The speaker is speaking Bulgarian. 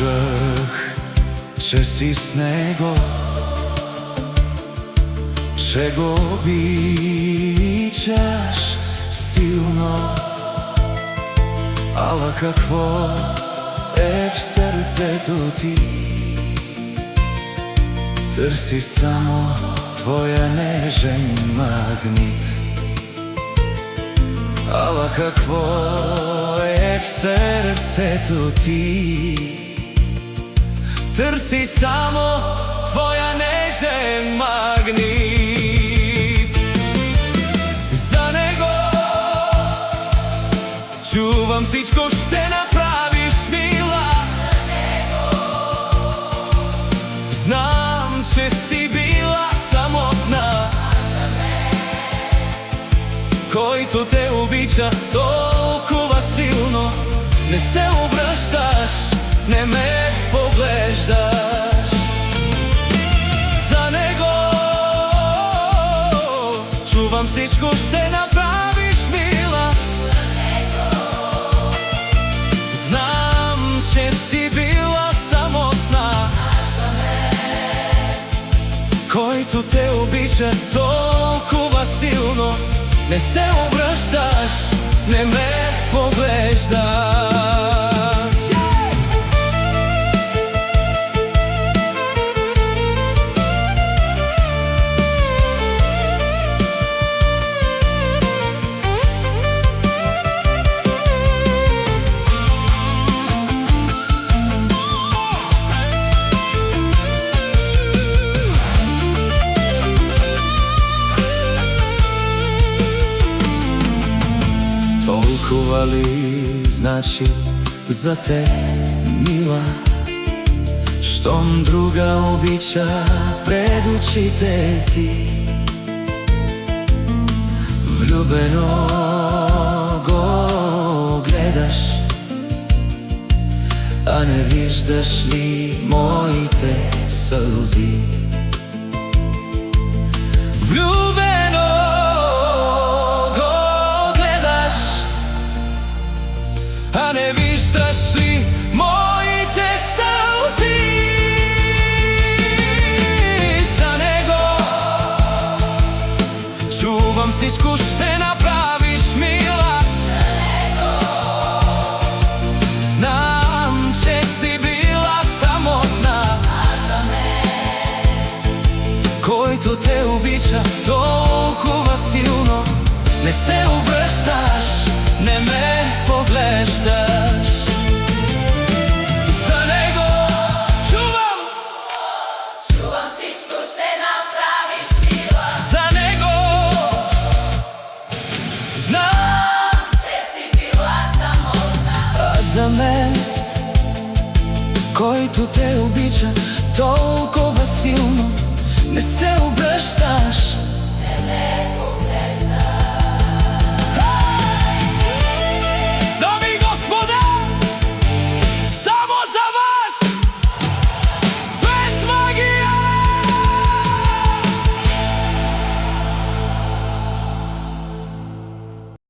Слушах, че си с него, че го обичаш силно. Ала какво е в сърцето ти? Търси само твоя нежен магнит. Ала какво е в сърцето ти? Търси само твоя нежен магнит. За него чувам всичко ще направиш, мила. Знам, че си била самотна. Който те обича толкова силно, не се обръщаш, не ме поглеждаш. За него чувам всичко ще направиш, мила. Знам, че си била самотна. Който те обича толкова силно, не се обръщаш, не ме поглеждаш. Толкова ли значи за те, мила, щом друга обича пред очите ти? Влюбено го гледаш, а не виждаш ли моите сълзи? А не виждаш ли моите сълзи? За него чувам всичко ще направиш, мила. Знам, че си била самотна. Който те обича толкова силно, не се обръщаш, не ме поглеждаш. За него чувам всичко ще направиш, мила. За него знам, че си била самотна. А за мен, който те обича толкова